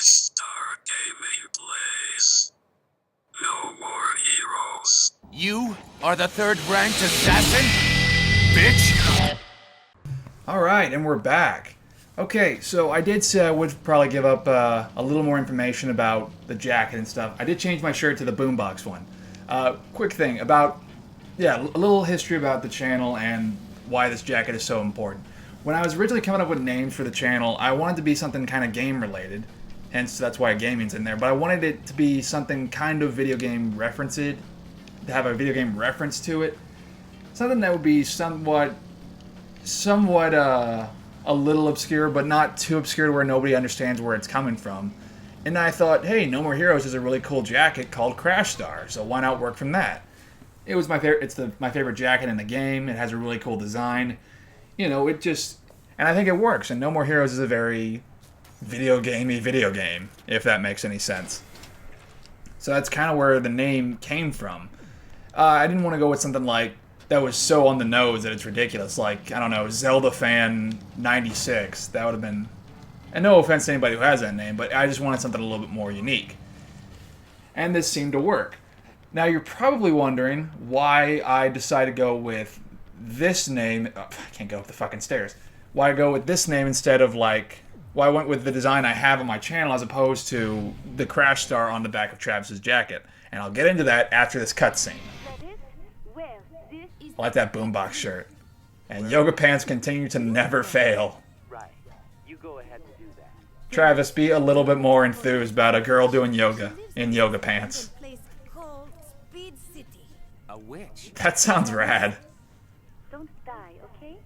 Star Gaming plays No More Heroes. You are the third-ranked assassin? Bitch! Alright, and we're back. Okay, so I did say I would probably give up a little more information about the jacket and stuff. I did change my shirt to the boombox one. Quick thing about, a little history about the channel and why this jacket is so important. When I was originally coming up with names for the channel, I wanted to be something kind of game-related. Hence, that's why gaming's in there. But I wanted it to be something kind of video game referenced, to have a video game reference to it. Something that would be somewhat a little obscure, but not too obscure to where nobody understands where it's coming from. And I thought, hey, No More Heroes is a really cool jacket called Crash Star, so why not work from that? It was my favorite. It's my favorite jacket in the game. It has a really cool design. You know, and I think it works. And No More Heroes is a very video game, if that makes any sense. So that's kind of where the name came from. I didn't want to go with something like that was so on the nose that it's ridiculous. Like, I don't know, Zelda Fan 96. That would have been... And no offense to anybody who has that name, but I just wanted something a little bit more unique. And this seemed to work. Now, you're probably wondering why I decided to go with this name... Oh, I can't go up the fucking stairs. Why I go with this name instead of, like... Why I went with the design I have on my channel as opposed to the Crash Star on the back of Travis's jacket. And I'll get into that after this cutscene. I like that boombox shirt. And yoga pants continue to never fail. Right. You go ahead and do that. Travis, be a little bit more enthused about a girl doing yoga in yoga pants. A witch? That sounds rad. Don't die, okay?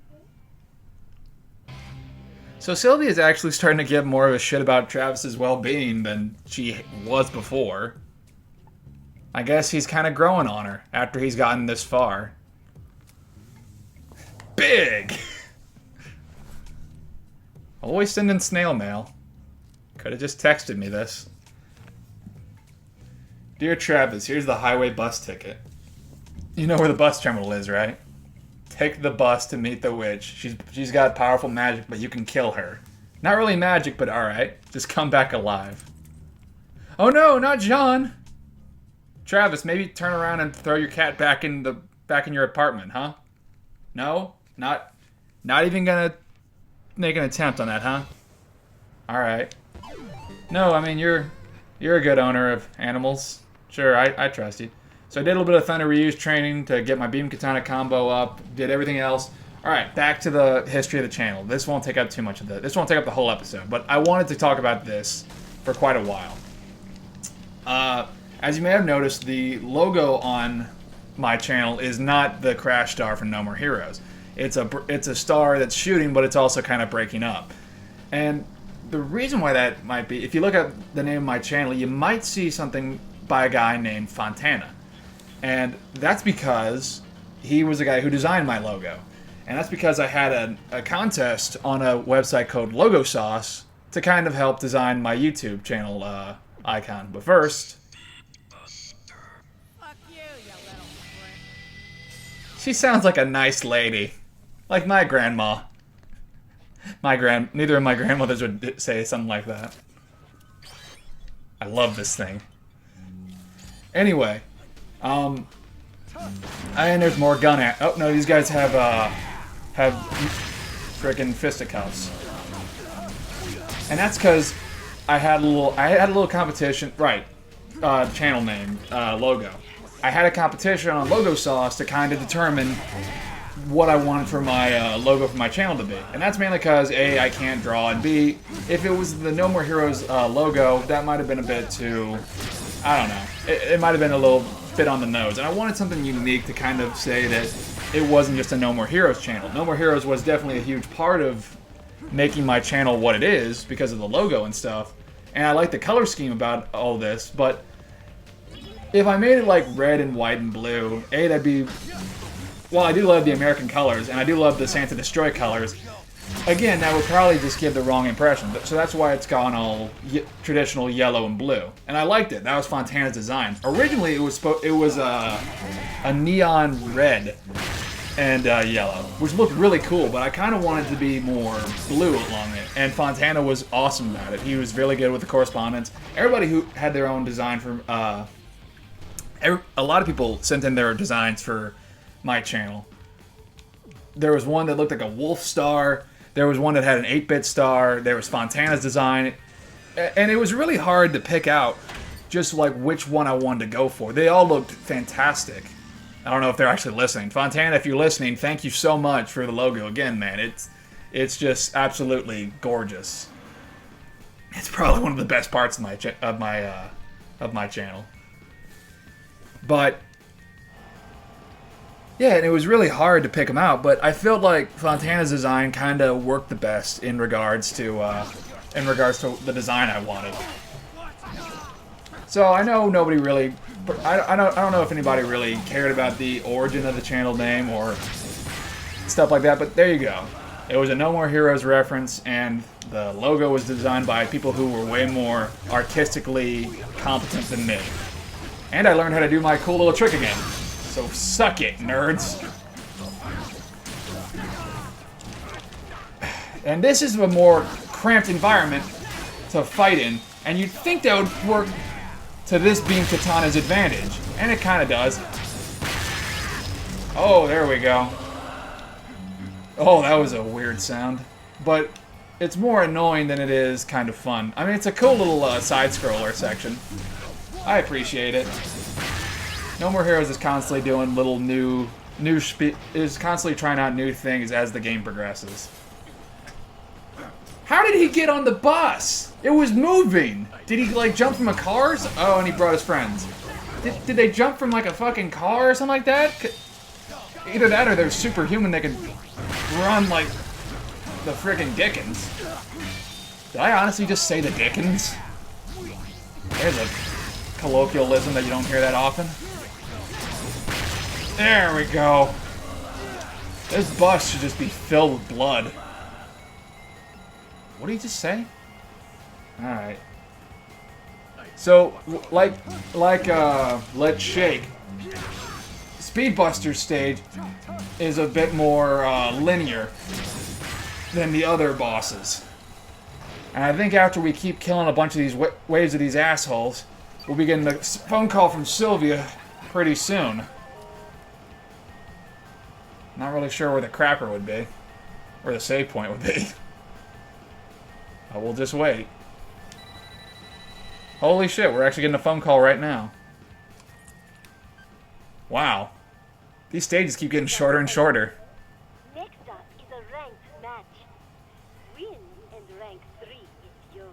So Sylvia is actually starting to give more of a shit about Travis's well-being than she was before. I guess he's kind of growing on her after he's gotten this far. Big! Always sending snail mail. Could have just texted me this. Dear Travis, here's the highway bus ticket. You know where the bus terminal is, right? Take the bus to meet the witch. She's got powerful magic, but you can kill her. Not really magic, but alright. Just come back alive. Oh no, not John! Travis, maybe turn around and throw your cat back in your apartment, huh? No? Not even gonna make an attempt on that, huh? Alright. No, I mean, you're a good owner of animals. Sure, I trust you. So I did a little bit of Thunder Reuse training to get my Beam Katana combo up, did everything else. Alright, back to the history of the channel. This won't take up too much of this won't take up the whole episode, but I wanted to talk about this for quite a while. As you may have noticed, the logo on my channel is not the Crash Star from No More Heroes. It's a star that's shooting, but it's also kind of breaking up. And the reason why that might be, if you look at the name of my channel, you might see something by a guy named Fontana. And that's because he was the guy who designed my logo. And that's because I had a contest on a website called Logo Sauce to kind of help design my YouTube channel icon. But first... Fuck you, you little prick. She sounds like a nice lady. Like my grandma. Neither of my grandmothers would say something like that. I love this thing. Anyway. And there's more gun oh no, these guys have frickin' fisticuffs. And that's because I had a little competition, right, channel name, logo. I had a competition on Logo Sauce to kind of determine what I wanted for my logo for my channel to be. And that's mainly because A, I can't draw, and B, if it was the No More Heroes logo, that might have been a bit too, I don't know, it might have been a little bit on the nose. And I wanted something unique to kind of say that it wasn't just a No More Heroes channel. No More Heroes was definitely a huge part of making my channel what it is because of the logo and stuff. And I like the color scheme about all this, but if I made it like red and white and blue, A, that'd be... Well, I do love the American colors, and I do love the Santa Destroy colors. Again, that would probably just give the wrong impression. So that's why it's gone all traditional yellow and blue. And I liked it. That was Fontana's design. Originally, it was a neon red. and yellow, which looked really cool, but I kind of wanted to be more blue along it. And Fontana was awesome at it. He was really good with the correspondence. Everybody who had their own design for, a lot of people sent in their designs for my channel. There was one that looked like a wolf star. There was one that had an 8-bit star. There was Fontana's design. And it was really hard to pick out just like which one I wanted to go for. They all looked fantastic. I don't know if they're actually listening. Fontana, if you're listening, thank you so much for the logo again, man. It's just absolutely gorgeous. It's probably one of the best parts of my channel. But yeah, and it was really hard to pick them out. But I felt like Fontana's design kind of worked the best in regards to the design I wanted. So I know nobody really. I don't know if anybody really cared about the origin of the channel name or stuff like that, but there you go. It was a No More Heroes reference, and the logo was designed by people who were way more artistically competent than me. And I learned how to do my cool little trick again. So suck it, nerds. And this is a more cramped environment to fight in, and you'd think that would work to this being Katana's advantage. And it kind of does. Oh, there we go. Oh, that was a weird sound. But it's more annoying than it is kind of fun. I mean, it's a cool little side-scroller section. I appreciate it. No More Heroes is constantly doing little is constantly trying out new things as the game progresses. How did he get on the bus? It was moving. Did he, like, jump from a car? Oh, and he brought his friends. Did they jump from, like, a fucking car or something like that? Either that or they're superhuman. They can run like the friggin' Dickens. Did I honestly just say the Dickens? There's a colloquialism that you don't hear that often. There we go. This bus should just be filled with blood. What did he just say? Alright. So, like, Let's Shake. Speedbuster's stage is a bit more linear than the other bosses. And I think after we keep killing a bunch of these waves of these assholes, we'll be getting a phone call from Sylvia pretty soon. Not really sure where the crapper would be. Where the save point would be. But we'll just wait. Holy shit, we're actually getting a phone call right now. Wow. These stages keep getting shorter and shorter. Next up is a ranked match. Win and rank 3 is yours.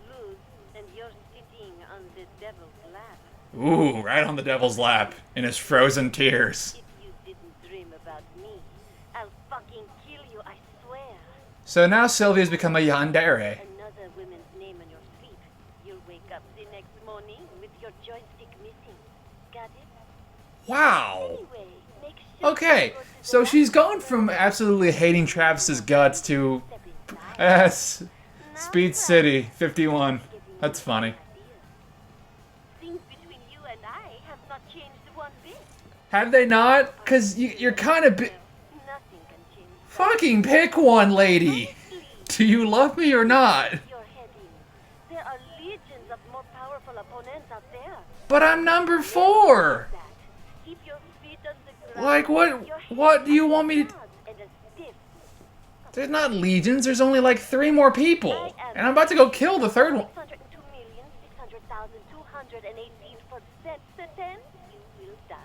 Lose and you're sitting on the devil's lap. Ooh, right on the devil's lap. In his frozen tears. If you didn't dream about me, I'll fucking kill you, I swear. So now Sylvia's become a yandere. Another woman's name on your sleeve. You'll wake up the next morning with your joystick missing. Got it? Wow. Anyway, make sure Okay, you go to so the she's bathroom. gone from absolutely hating Travis's guts to Speed City 51. That's funny. Things between you and I have not changed one bit. Have they not? Because you're kind of... Nothing can change. Fucking pick one, lady. Do you love me or not? Your heading. There are legions of more powerful opponents out there. But I'm number 4. That. Keep your feet on the ground. Like, what do you want me to... And a stiff. There's not legions, there's only like 3 more people. And I'm about to go kill the third one. 602,600,218%. Then you will die.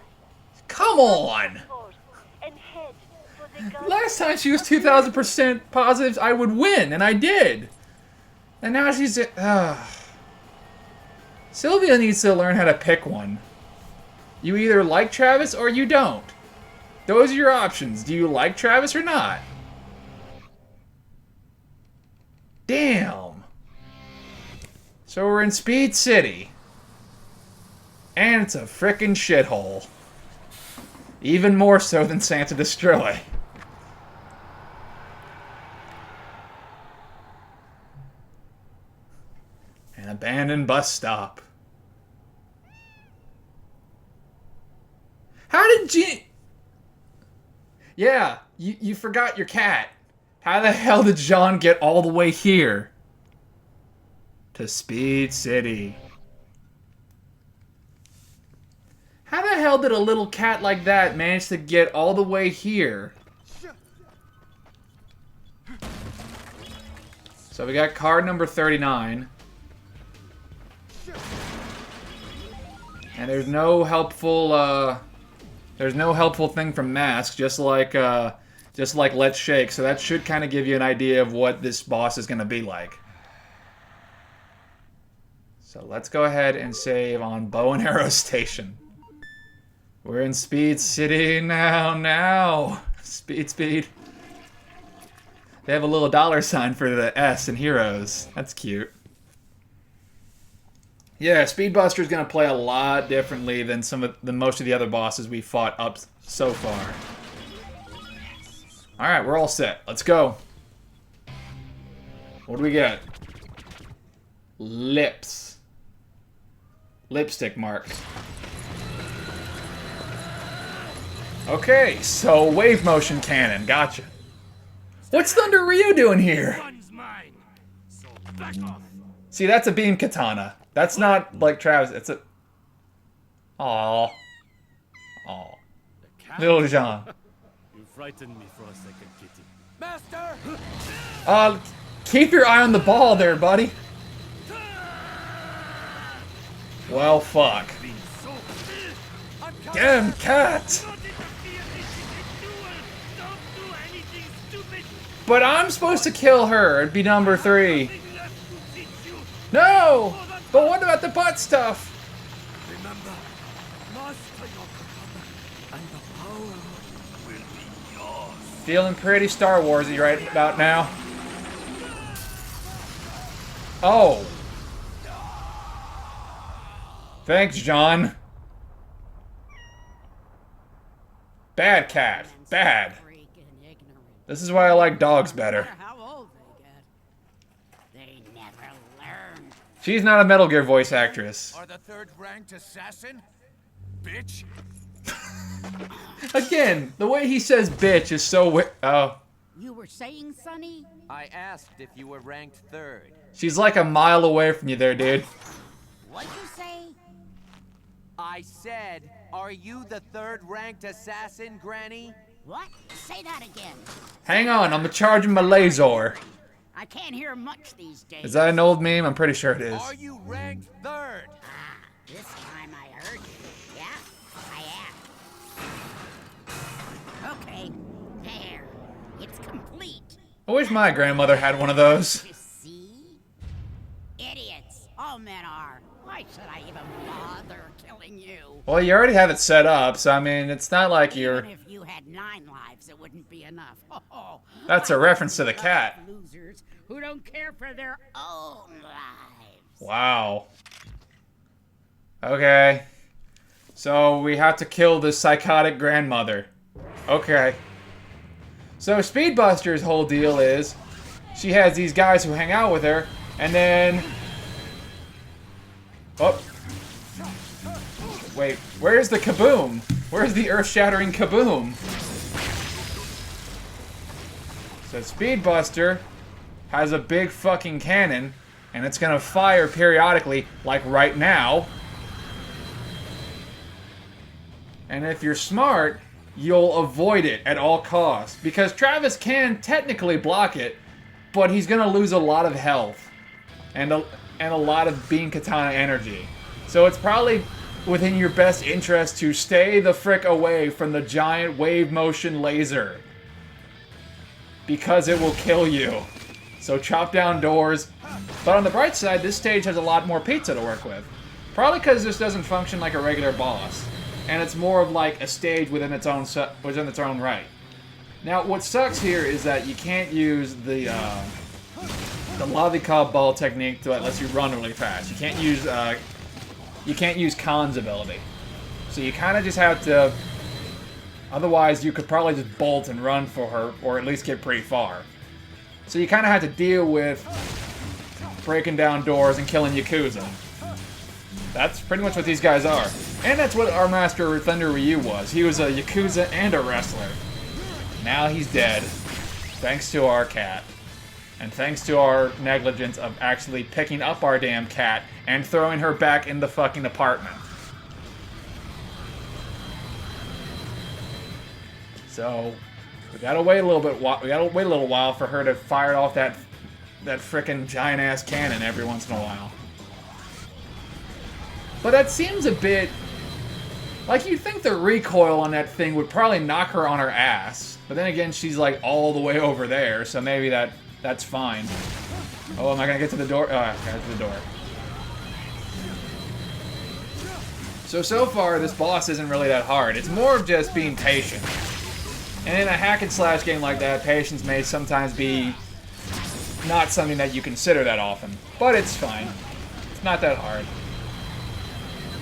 Come on! Force and head for the gods. Last time she was 2,000% positive I would win, and I did. And now she's... Sylvia needs to learn how to pick one. You either like Travis or you don't. Those are your options. Do you like Travis or not? Damn. So we're in Speed City. And it's a frickin' shithole. Even more so than Santa Destroy. An abandoned bus stop. How did Yeah, you forgot your cat. How the hell did Jean get all the way here? To Speed City. How the hell did a little cat like that manage to get all the way here? So we got card number 39. And there's no helpful thing from Mask, just like Let's Shake. So that should kind of give you an idea of what this boss is going to be like. So let's go ahead and save on Bow and Arrow Station. We're in Speed City now. Speed. They have a little $ for the S in Heroes. That's cute. Yeah, Speedbuster's gonna play a lot differently than most of the other bosses we fought up so far. All right, we're all set. Let's go. What do we get? Lips. Lipstick marks. Okay, so wave motion cannon. Gotcha. What's Thunder Ryu doing here? See, that's a beam katana. That's not like Travis. It's a. Aww. Little Jean. You frightened me for a second, kitty. Master! Keep your eye on the ball there, buddy. Well, fuck. Get him, cat! But I'm supposed to kill her. It'd be number 3. No! But what about the butt stuff? Remember, master your katana, and the power will be yours. Feeling pretty Star Warsy right about now. Oh. Thanks, John. Bad cat. Bad. This is why I like dogs better. They never learn. She's not a Metal Gear voice actress. Are the third-ranked assassin? Bitch. Again, the way he says bitch is so oh. You were saying, Sonny? I asked if you were ranked 3rd. She's like a mile away from you there, dude. What'd you say? I said, are you the 3rd-ranked assassin, Granny? What? Say that again. Hang on, I'm charging my laser. I can't hear much these days. Is that an old meme? I'm pretty sure it is. Are you ranked 3rd? This time I heard you. Yeah, I am. Okay, there. It's complete. I wish my grandmother had one of those. You see? Idiots. All men are. Why should I even bother killing you? Well, you already have it set up, so I mean, it's not like you're... Even if you had 9 lives, it wouldn't be enough. Oh, That's a reference to the cat. Losers who don't care for their own lives. Wow. Okay. So we have to kill this psychotic grandmother. Okay. So Speedbuster's whole deal is she has these guys who hang out with her, and then... Oh. Wait, where's the kaboom? Where's the earth-shattering kaboom? So Speedbuster has a big fucking cannon, and it's gonna fire periodically, like right now. And if you're smart, you'll avoid it at all costs. Because Travis can technically block it, but he's gonna lose a lot of health. And a lot of Beam Katana energy. So it's probably within your best interest to stay the frick away from the giant wave motion laser. Because it will kill you. So chop down doors. But on the bright side, this stage has a lot more pizza to work with. Probably because this doesn't function like a regular boss. And it's more of like a stage within its own right. Now, what sucks here is that you can't use the lollipop ball technique that lets you run really fast. You can't use Khan's ability. So you kind of just have to... Otherwise, you could probably just bolt and run for her, or at least get pretty far. So you kind of have to deal with breaking down doors and killing Yakuza. That's pretty much what these guys are. And that's what our master Thunder Ryu was. He was a Yakuza and a wrestler. Now he's dead. Thanks to our cat. And thanks to our negligence of actually picking up our damn cat and throwing her back in the fucking apartment. So, we gotta wait a little bit. We gotta wait a little while for her to fire off that frickin' giant ass cannon every once in a while. But that seems a bit like you'd think the recoil on that thing would probably knock her on her ass. But then again, she's like all the way over there, so maybe that's fine. Oh, am I gonna get to the door? Oh, I got to the door. So far, this boss isn't really that hard. It's more of just being patient. And in a hack and slash game like that, patience may sometimes be not something that you consider that often. But it's fine. It's not that hard.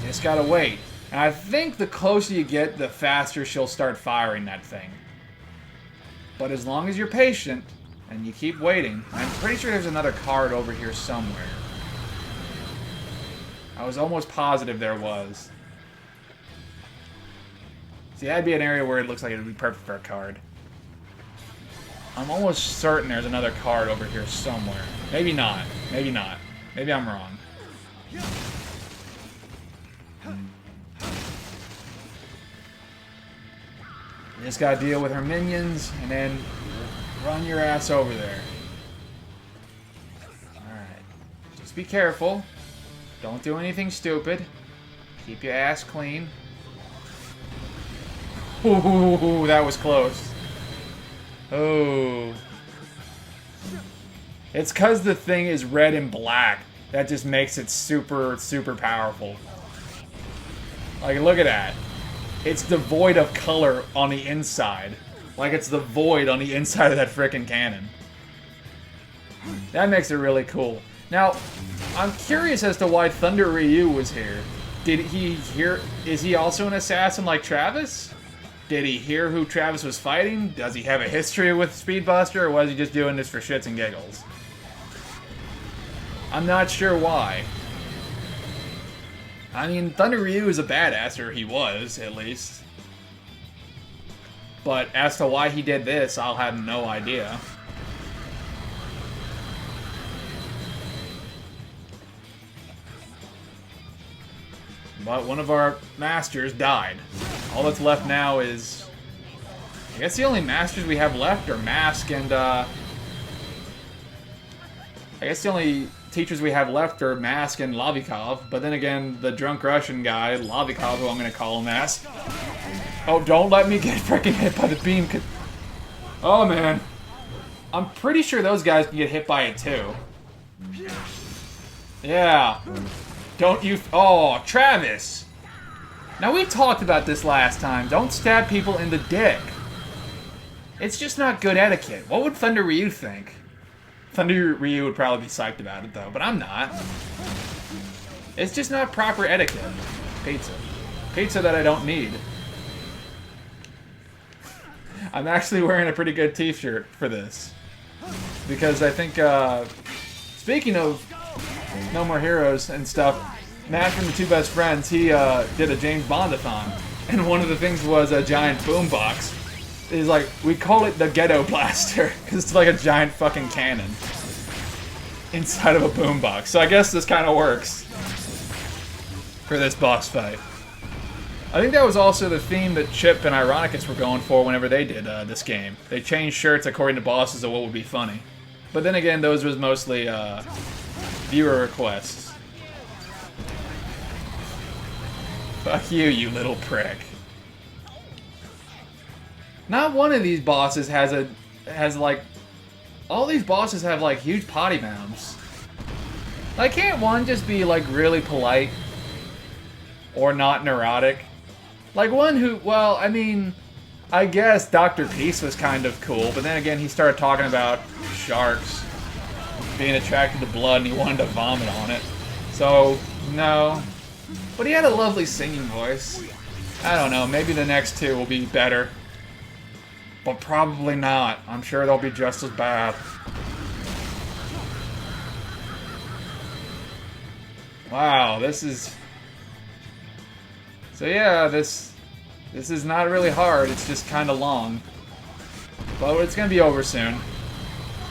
You just gotta wait. And I think the closer you get, the faster she'll start firing that thing. But as long as you're patient, and you keep waiting, I'm pretty sure there's another card over here somewhere. I was almost positive there was. See, that'd be an area where it looks like it would be perfect for a card. I'm almost certain there's another card over here somewhere. Maybe not. Maybe not. Maybe I'm wrong. You just gotta deal with her minions, and then run your ass over there. Alright. Just be careful. Don't do anything stupid. Keep your ass clean. Ooh, that was close. Oh. It's because the thing is red and black. That just makes it super, super powerful. Like, look at that. It's devoid of color on the inside. Like it's the void on the inside of that frickin' cannon. That makes it really cool. Now, I'm curious as to why Thunder Ryu was here. Did he hear... Is he also an assassin like Travis? Did he hear who Travis was fighting? Does he have a history with Speedbuster, or was he just doing this for shits and giggles? I'm not sure why. I mean, Thunder Ryu is a badass, or he was, at least. But as to why he did this, I'll have no idea. But one of our masters died. All that's left now is... I guess the only masters we have left are Mask and, I guess the only teachers we have left are Mask and Lavikov. But then again, the drunk Russian guy, Lavikov, who I'm going to call him Mask. Oh, don't let me get freaking hit by the beam. Oh, man. I'm pretty sure those guys can get hit by it, too. Yeah. Don't you... Oh, Travis! Now, we talked about this last time. Don't stab people in the dick. It's just not good etiquette. What would Thunder Ryu think? Thunder Ryu would probably be psyched about it, though, but I'm not. It's just not proper etiquette. Pizza. Pizza that I don't need. I'm actually wearing a pretty good t-shirt for this. Because I think, speaking of No More Heroes and stuff, Matt from the Two Best Friends, he did a James Bond-a-thon. And one of the things was a giant boombox. It's like, we call it the Ghetto Blaster, because it's like a giant fucking cannon inside of a boombox. So I guess this kind of works for this boss fight. I think that was also the theme that Chip and Ironicus were going for whenever they did this game. They changed shirts according to bosses of what would be funny. But then again, those was mostly viewer requests. Fuck you, you little prick. Not one of these bosses has like... All these bosses have like huge potty mouths. Like, can't one just be like really polite? Or not neurotic? Like one who, well, I mean, I guess Dr. Peace was kind of cool, but then again he started talking about sharks being attracted to blood and he wanted to vomit on it. So, no. But he had a lovely singing voice. I don't know, maybe the next two will be better. But probably not. I'm sure they'll be just as bad. Wow, this is... So yeah, this is not really hard, it's just kind of long. But it's gonna be over soon.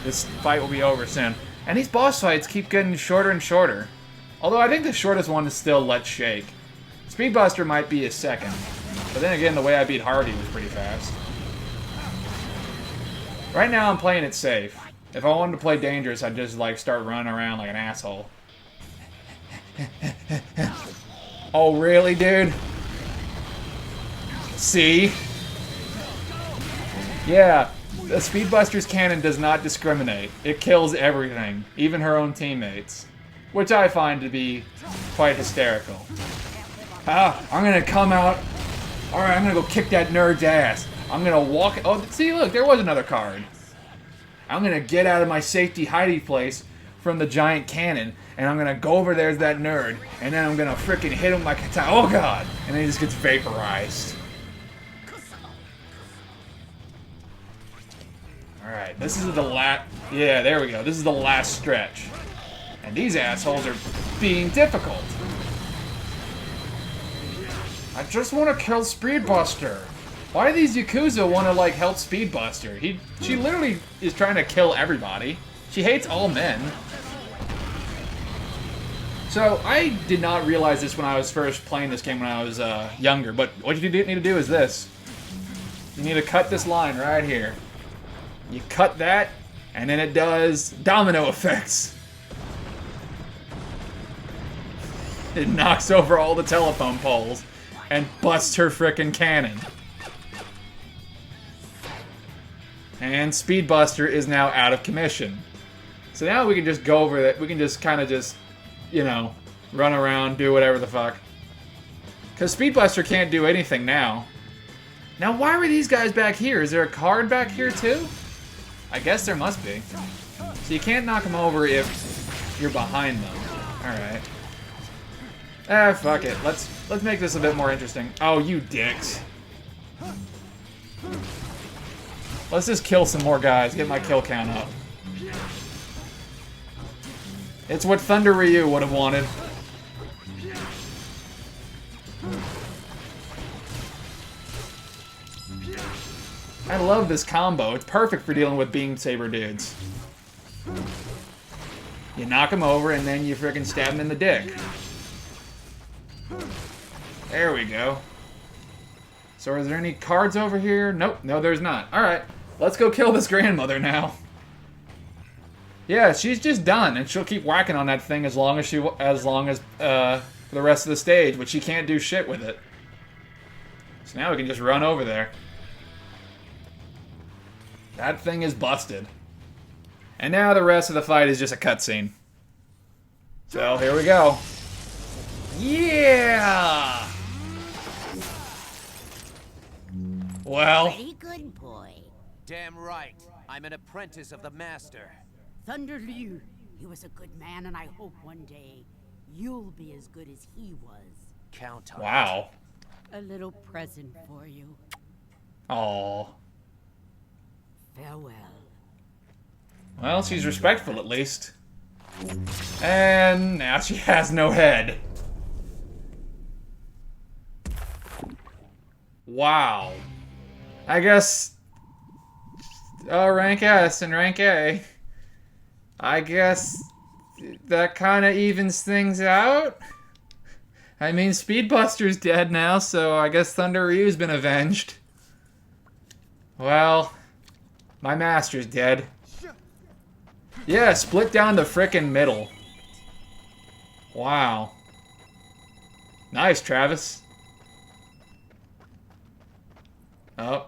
This fight will be over soon. And these boss fights keep getting shorter and shorter. Although I think the shortest one is still Let's Shake. Speedbuster might be a second. But then again, the way I beat Hardy was pretty fast. Right now I'm playing it safe. If I wanted to play dangerous, I'd just like start running around like an asshole. Oh really, dude? See? Yeah, the Speedbuster's cannon does not discriminate. It kills everything, even her own teammates. Which I find to be quite hysterical. Ah, I'm gonna come out. Alright, I'm gonna go kick that nerd's ass. I'm gonna walk. Oh, see, look, there was another card. I'm gonna get out of my safety hiding place from the giant cannon, and I'm gonna go over there to that nerd, and then I'm gonna freaking hit him like a oh god! And then he just gets vaporized. Alright, this is the last. Yeah, there we go. This is the last stretch. And these assholes are being difficult. I just want to kill Speedbuster. Why do these Yakuza want to, like, help Speedbuster? She literally is trying to kill everybody. She hates all men. So, I did not realize this when I was first playing this game when I was younger, but what you need to do is this. You need to cut this line right here. You cut that, and then it does domino effects. It knocks over all the telephone poles and busts her frickin' cannon. And Speedbuster is now out of commission. So now we can just go over that. We can just kind of just, you know, run around, do whatever the fuck. Because Speedbuster can't do anything now. Now, why were these guys back here? Is there a card back here too? I guess there must be. So you can't knock them over if you're behind them. Alright. Ah, fuck it. Let's make this a bit more interesting. Oh, you dicks. Let's just kill some more guys, get my kill count up. It's what Thunder Ryu would have wanted. I love this combo. It's perfect for dealing with Beam Saber dudes. You knock them over and then you frickin' stab them in the dick. There we go. So is there any cards over here? Nope, no there's not. Alright, let's go kill this grandmother now. Yeah, she's just done, and she'll keep whacking on that thing as long as the rest of the stage, but she can't do shit with it. So now we can just run over there. That thing is busted. And now the rest of the fight is just a cutscene. So here we go. Yeah! Well. Pretty good, boy. Damn right. I'm an apprentice of the master. Thunder Liu, he was a good man, and I hope one day you'll be as good as he was. Count on Wow. A little present for you. Aww. Farewell. Well, she's respectful at least. And now she has no head. Wow. I guess... rank S and rank A. I guess that kind of evens things out. I mean, Speedbuster's dead now, so I guess Thunder Ryu's been avenged. Well, my master's dead. Yeah, split down the frickin' middle. Wow. Nice, Travis. Oh.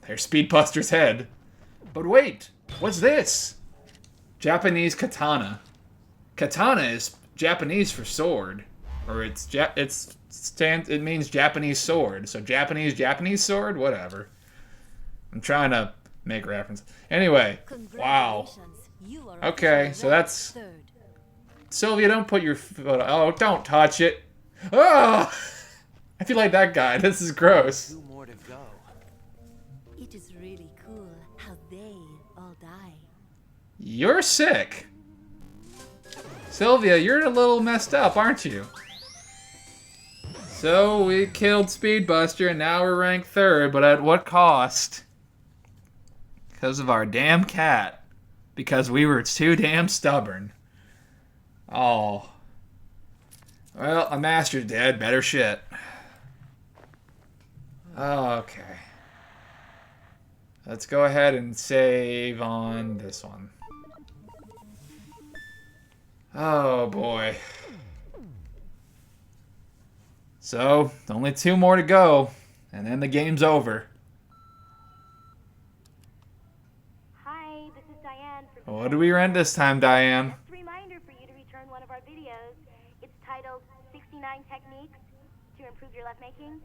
There's Speedbuster's head. But wait, what's this? Japanese katana. Katana is Japanese for sword. Or it means Japanese sword. So Japanese sword? Whatever. I'm trying to make reference. Anyway, wow. Okay, so that's... Sylvia, don't put your foot... Oh, don't touch it. Oh! I feel like that guy. This is gross. 2 more to go. It is really cool how they all die. You're sick. Sylvia, you're a little messed up, aren't you? So, we killed Speedbuster, and now we're ranked 3rd, but at what cost? Because of our damn cat. Because we were too damn stubborn. Oh. Well, a master's dead. Better shit. Okay. Let's go ahead and save on this one. Oh boy. So, only 2 more to go, and then the game's over. Hi, this is Diane from... What do we rent this time, Diane? Just a reminder for you to return one of our videos. It's titled 69 Techniques to Improve Your Lovemaking.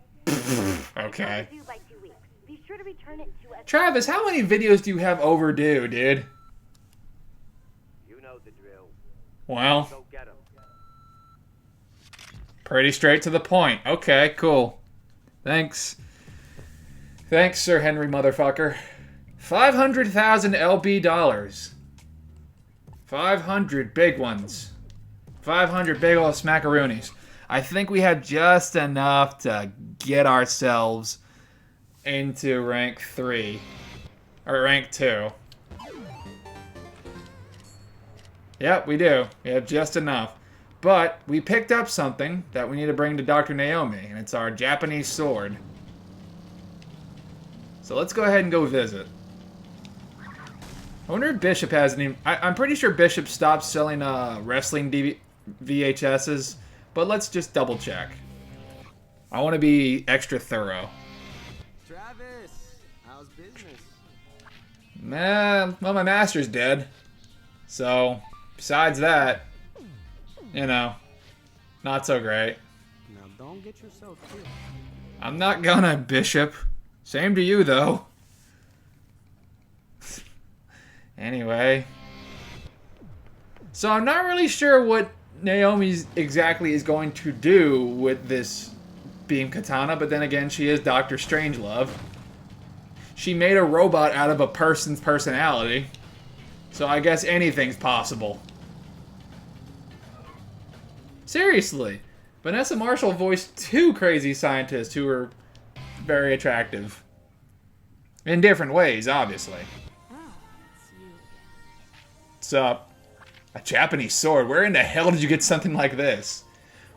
Okay. It's overdue by 2 weeks. Be sure to return it to us. Travis, how many videos do you have overdue, dude? You know the drill. Well, Go get him. pretty straight to the point. Okay, cool. Thanks. Thanks, Sir Henry motherfucker. 500,000 LB dollars. 500 big ones. 500 big ol' smackaroonies. I think we have just enough to get ourselves into rank 3. Or rank 2. Yep, we do. We have just enough. But we picked up something that we need to bring to Dr. Naomi, and it's our Japanese sword. So let's go ahead and go visit. I wonder if Bishop has any... I'm pretty sure Bishop stopped selling wrestling VHSs, but let's just double check. I want to be extra thorough. Travis, how's business? Man, well, my master's dead. So, besides that, you know, not so great. Now don't get yourself killed. I'm not gonna, Bishop. Same to you, though. Anyway. So I'm not really sure what Naomi's exactly is going to do with this beam katana, but then again, she is Dr. Strangelove. She made a robot out of a person's personality. So I guess anything's possible. Seriously. Vanessa Marshall voiced 2 crazy scientists who were very attractive. In different ways, obviously. What's up? A Japanese sword. Where in the hell did you get something like this?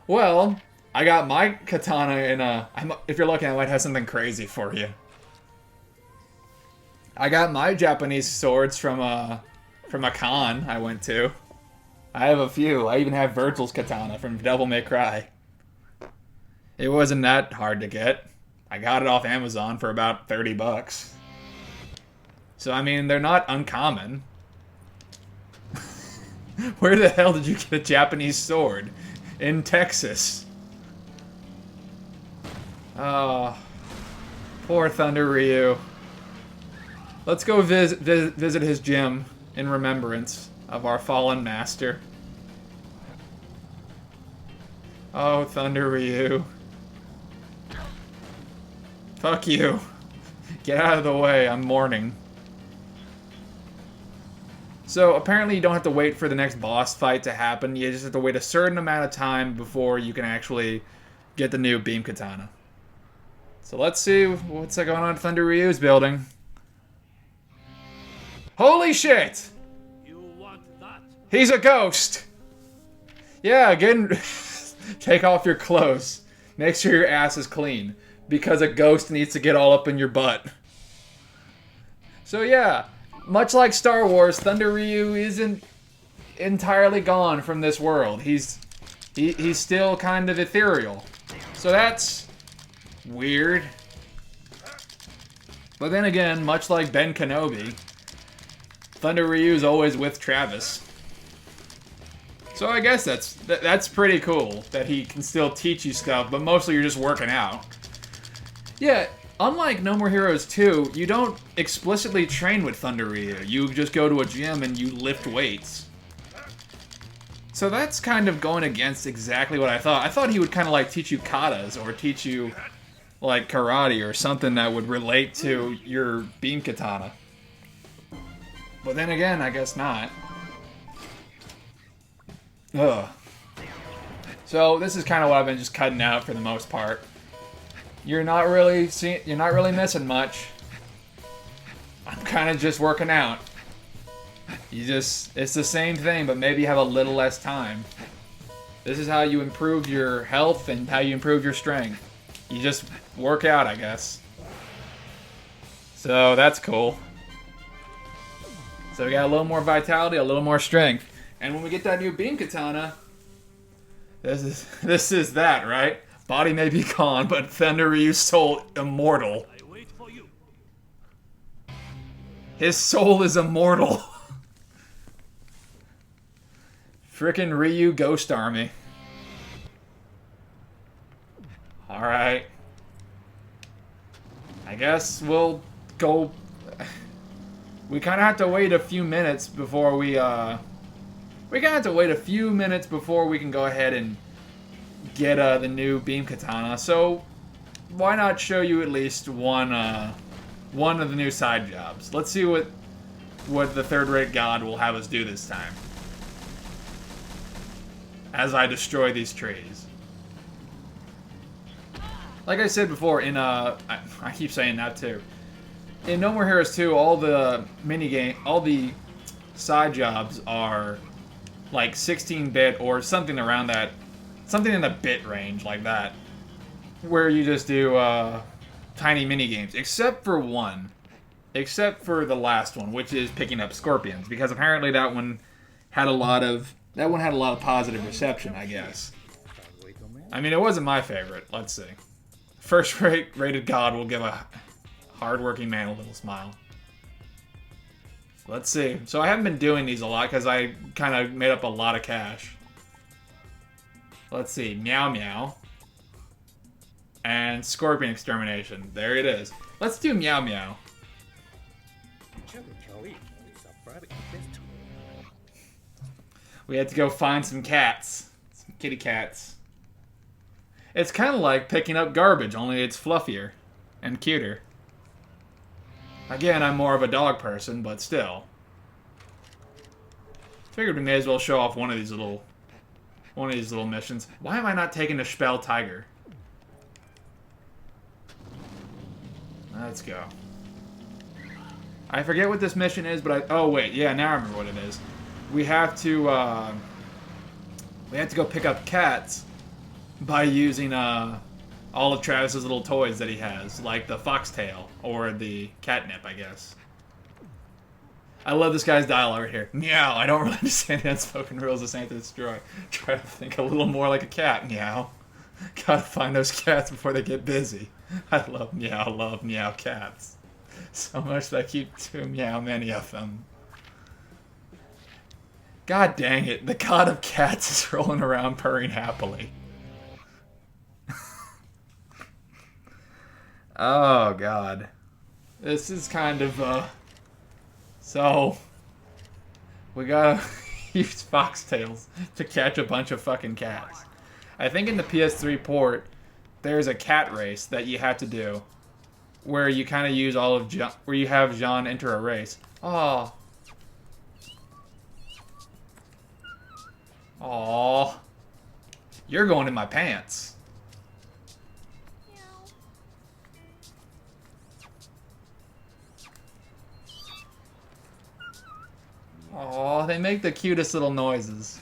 Well, I got my katana in a... if you're looking, I might have something crazy for you. I got my Japanese swords from a con I went to. I have a few. I even have Virgil's katana from Devil May Cry. It wasn't that hard to get. I got it off Amazon for about 30 bucks. So, I mean, they're not uncommon. Where the hell did you get a Japanese sword? In Texas. Oh, poor Thunder Ryu. Let's go visit his gym in remembrance of our fallen master. Oh, Thunder Ryu. Fuck you. Get out of the way, I'm mourning. So, apparently you don't have to wait for the next boss fight to happen. You just have to wait a certain amount of time before you can actually get the new beam katana. So let's see what's going on in Thunder Ryu's building. Holy shit! You want that? He's a ghost! Yeah, again, take off your clothes. Make sure your ass is clean. Because a ghost needs to get all up in your butt. So yeah, much like Star Wars, Thunder Ryu isn't entirely gone from this world. He's still kind of ethereal. So that's weird. But then again, much like Ben Kenobi, Thunder Ryu's always with Travis. So I guess that's pretty cool that he can still teach you stuff, but mostly you're just working out. Yeah, unlike No More Heroes 2, you don't explicitly train with Thunder Ryu. You just go to a gym and you lift weights. So that's kind of going against exactly what I thought. I thought he would kind of like teach you katas or teach you like karate or something that would relate to your beam katana. But then again, I guess not. Ugh. So this is kind of what I've been just cutting out for the most part. You're not really missing much. I'm kind of just working out. It's the same thing, but maybe you have a little less time. This is how you improve your health and how you improve your strength. You just work out, I guess. So that's cool. So we got a little more vitality, a little more strength. And when we get that new beam katana, this is that, right? Body may be gone, but Thunder Ryu's soul immortal. I wait for you. His soul is immortal. Frickin' Ryu Ghost Army. Alright. I guess we'll go... We kind of have to wait a few minutes before we kind of have to wait a few minutes before we can go ahead and get the new beam katana. So, why not show you at least one of the new side jobs? Let's see what the third-rate god will have us do this time. As I destroy these trees. Like I said before, I keep saying that too. In No More Heroes 2, all the side jobs are like 16-bit or something around that, something in the bit range like that, where you just do tiny mini games, except for the last one, which is picking up scorpions, because apparently that one had a lot of positive reception, I guess. I mean, it wasn't my favorite. Let's see. First-rated god will give a hard-working man a little smile. Let's see. So I haven't been doing these a lot because I kind of made up a lot of cash. Let's see. Meow Meow. And Scorpion Extermination. There it is. Let's do Meow Meow. We had to go find some cats. Some kitty cats. It's kind of like picking up garbage, only it's fluffier and cuter. Again, I'm more of a dog person, but still. Figured we may as well show off one of these little missions. Why am I not taking the Spell Tiger? Let's go. I forget what this mission is, but oh wait, yeah, now I remember what it is. We have to go pick up cats by using all of Travis's little toys that he has, like the foxtail or the catnip, I guess. I love this guy's dialogue right here. Meow. I don't really understand the unspoken rules of Saint Destroy. Try to think a little more like a cat. Meow. Gotta find those cats before they get busy. I love meow cats. So much that I keep too many of them. God dang it, the god of cats is rolling around purring happily. Oh god. This is kind of, so, we gotta use foxtails to catch a bunch of fucking cats. I think in the PS3 port, there's a cat race that you have to do, where you kind of use where you have Jean enter a race. Oh. Aww. You're going in my pants. Aww, they make the cutest little noises.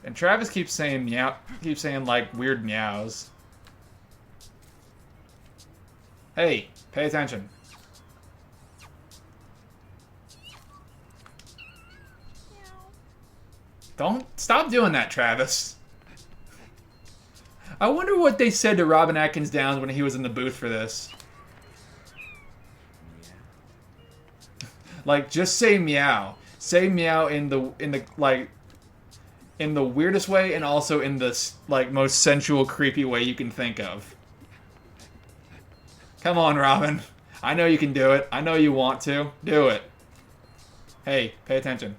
And Travis keeps saying meow, keeps saying like weird meows. Hey, pay attention. Don't stop doing that, Travis. I wonder what they said to Robin Atkins Downs when he was in the booth for this. Like, just say meow. Say meow in the weirdest way and also in the like most sensual, creepy way you can think of. Come on, Robin. I know you can do it. I know you want to. Do it. Hey, pay attention.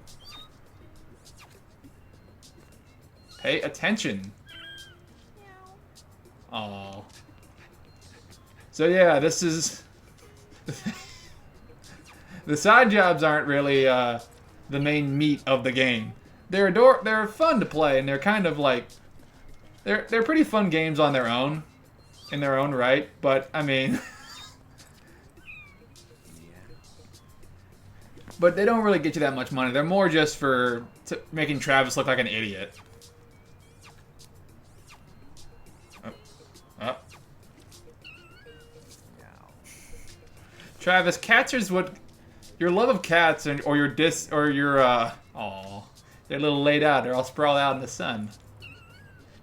Pay attention. Aww. So yeah, this is... The side jobs aren't really the main meat of the game. They're fun to play, and they're kind of like... They're pretty fun games on their own. In their own right, but, I mean... But they don't really get you that much money. They're more just for making Travis look like an idiot. Oh. Travis, cats is what... Your love of cats or your they're a little laid out. They're all sprawled out in the sun.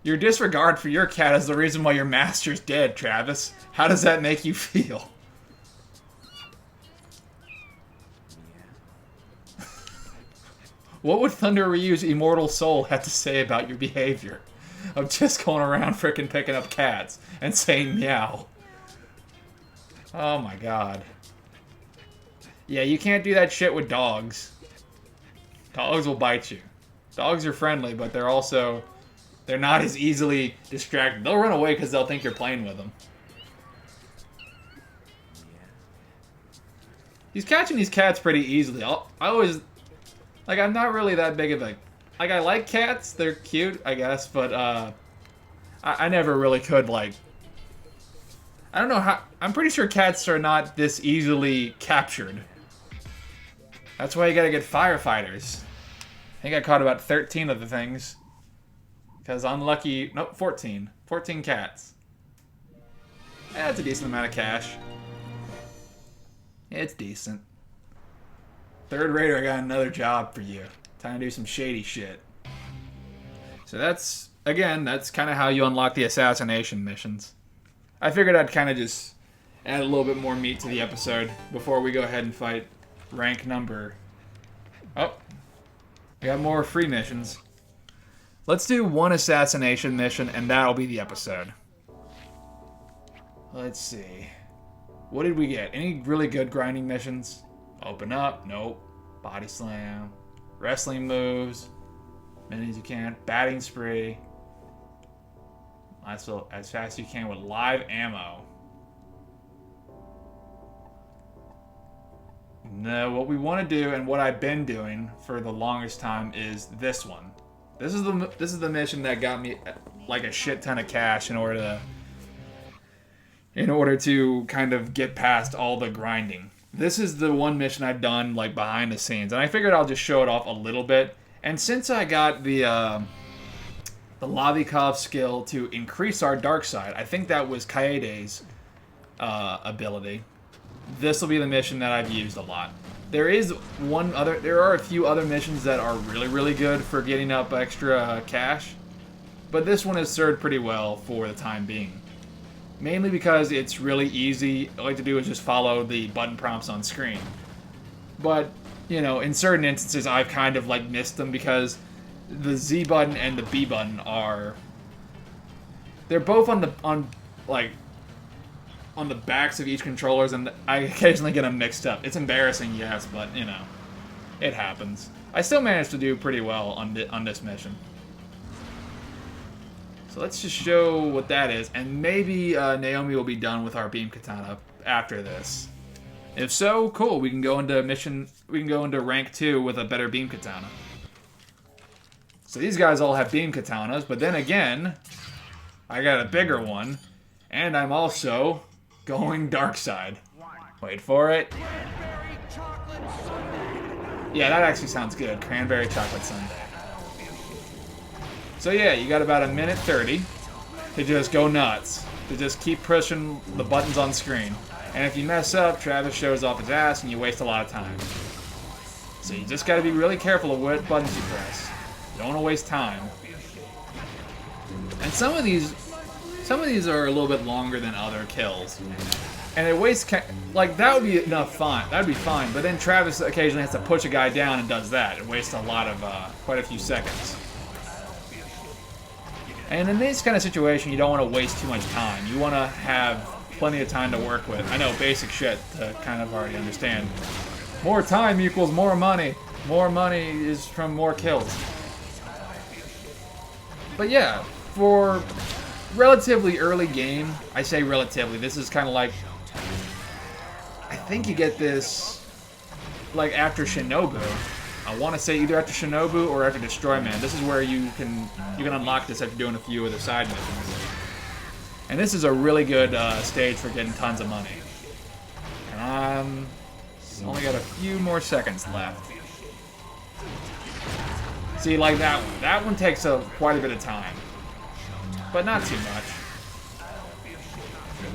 Your disregard for your cat is the reason why your master's dead, Travis. How does that make you feel? What would Thunder Ryu's immortal soul have to say about your behavior? Of just going around frickin' picking up cats and saying meow. Oh my god. Yeah, you can't do that shit with dogs. Dogs will bite you. Dogs are friendly, but they're not as easily distracted. They'll run away because they'll think you're playing with them. He's catching these cats pretty easily. I always... Like, I'm not really that big of a... Like, I like cats. They're cute, I guess, but, I never really could, like... I don't know how... I'm pretty sure cats are not this easily captured. That's why you gotta get firefighters. I think I caught about 13 of the things. Because unlucky... Nope, 14. 14 cats. Yeah, that's a decent amount of cash. It's decent. Third Raider, I got another job for you. Time to do some shady shit. So that's, again, that's kind of how you unlock the assassination missions. I figured I'd kind of just add a little bit more meat to the episode before we go ahead and fight rank number... Oh, we got more free missions. Let's do one assassination mission, and that'll be the episode. Let's see. What did we get? Any really good grinding missions? Open up. Nope. Body slam. Wrestling moves. Many as you can. Batting spree. As fast as you can with live ammo. No, what we want to do and what I've been doing for the longest time is this one. This is the mission that got me like a shit ton of cash in order to kind of get past all the grinding. This is the one mission I've done like behind the scenes, and I figured I'll just show it off a little bit. And since I got the Lavikov skill to increase our dark side, I think that was Kaede's ability. This will be the mission that I've used a lot. There are a few other missions that are really, really good for getting up extra cash, but this one has served pretty well for the time being. Mainly because it's really easy. All I like to do is just follow the button prompts on screen. But, you know, in certain instances, I've kind of like missed them because the Z button and the B button they're both on the backs of each controllers, and I occasionally get them mixed up. It's embarrassing, yes, but, you know, it happens. I still managed to do pretty well on this mission. So let's just show what that is, and maybe Naomi will be done with our beam katana after this. If so, cool. We can go into rank 2 with a better beam katana. So these guys all have beam katanas, but then again, I got a bigger one, and I'm also going dark side. Wait for it. Yeah, that actually sounds good. Cranberry chocolate sundae. So yeah, you got about a minute 30 to just go nuts. To just keep pushing the buttons on screen. And if you mess up, Travis shows off his ass and you waste a lot of time. So you just gotta be really careful of what buttons you press. You don't want to waste time. And some of these are a little bit longer than other kills. And it wastes, like, that would be enough fine. That would be fine. But then Travis occasionally has to push a guy down and does that. It wastes a lot of, quite a few seconds. And in this kind of situation, you don't want to waste too much time. You want to have plenty of time to work with. I know, basic shit to kind of already understand. More time equals more money. More money is from more kills. But yeah, for relatively early game, I say relatively, this is kind of like, I think you get this like after Shinobu. I want to say either after Shinobu or after Destroy Man. This is where you can unlock this after doing a few of the side missions. And this is a really good stage for getting tons of money. And I'm Only got a few more seconds left. See, like that one. That one takes quite a bit of time. But not too much.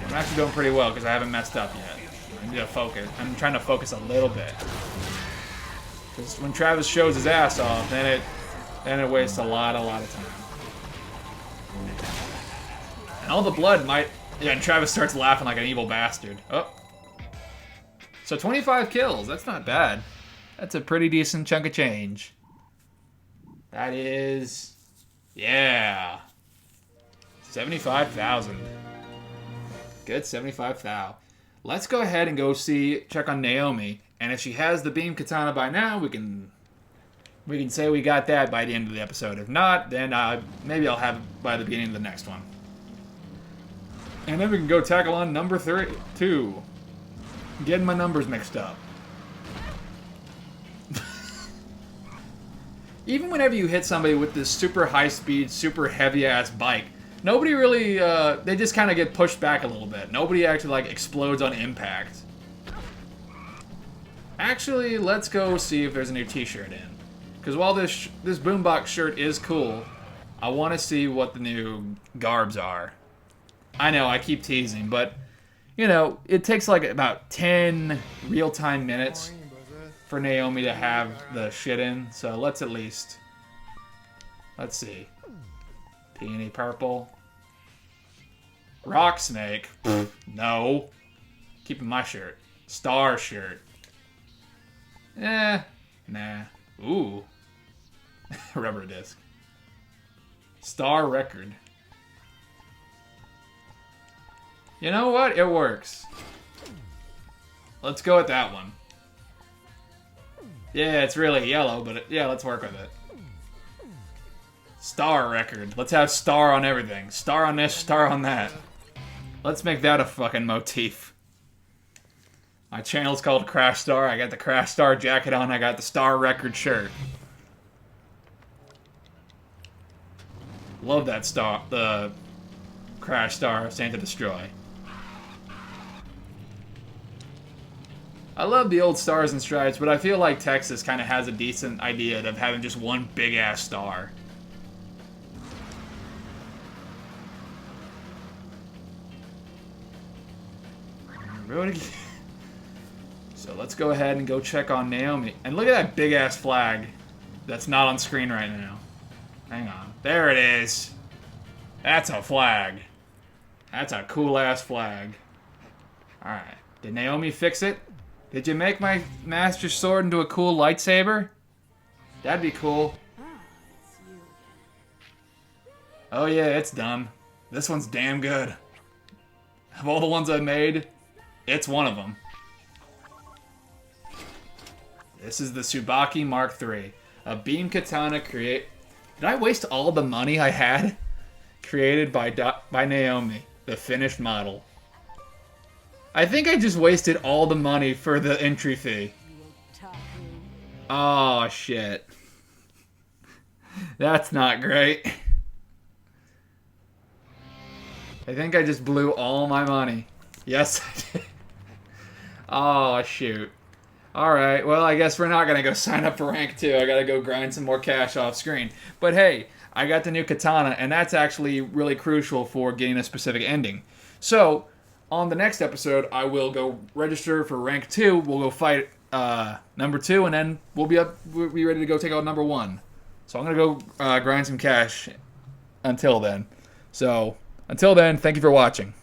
I'm actually doing pretty well because I haven't messed up yet. I need to focus. I'm trying to focus a little bit. Because when Travis shows his ass off, then it wastes a lot of time. And all the blood might... Yeah, and Travis starts laughing like an evil bastard. Oh. So 25 kills. That's not bad. That's a pretty decent chunk of change. That is... Yeah. 75,000. Good, 75,000. Let's go ahead and go check on Naomi. And if she has the beam katana by now, we can say we got that by the end of the episode. If not, then maybe I'll have it by the beginning of the next one. And then we can go tackle on number 2. Getting my numbers mixed up. Even whenever you hit somebody with this super high-speed, super heavy-ass bike, nobody really, they just kind of get pushed back a little bit. Nobody actually, like, explodes on impact. Actually, let's go see if there's a new t-shirt in. Because while this boombox shirt is cool, I want to see what the new garbs are. I know, I keep teasing, but, you know, it takes, like, about 10 real-time minutes for Naomi to have the shit in, so let's see. Peony purple. Rock snake. No. Keeping my shirt. Star shirt. Nah. Ooh. Rubber disc. Star record. You know what? It works. Let's go with that one. Yeah, it's really yellow, but yeah, let's work with it. Star record. Let's have star on everything. Star on this, star on that. Let's make that a fucking motif. My channel's called Crash Star. I got the Crash Star jacket on. I got the Star record shirt. Love that star. The Crash Star Stand to Destroy. I love the old Stars and Stripes, but I feel like Texas kind of has a decent idea of having just one big-ass star. So let's go ahead and go check on Naomi. And look at that big-ass flag that's not on screen right now. Hang on. There it is. That's a flag. That's a cool-ass flag. Alright. Did Naomi fix it? Did you make my master sword into a cool lightsaber? That'd be cool. Oh yeah, it's done. This one's damn good. Of all the ones I made, it's one of them. This is the Tsubaki Mark III. A beam katana Did I waste all the money I had? Created by Naomi, the finished model. I think I just wasted all the money for the entry fee. Oh, shit. That's not great. I think I just blew all my money. Yes, I did. Oh, shoot. Alright, well, I guess we're not going to go sign up for rank 2. I got to go grind some more cash off screen. But hey, I got the new katana, and that's actually really crucial for getting a specific ending. So, on the next episode, I will go register for rank 2. We'll go fight number 2, and then we'll be ready to go take out number 1. So I'm going to go grind some cash until then. So, until then, thank you for watching.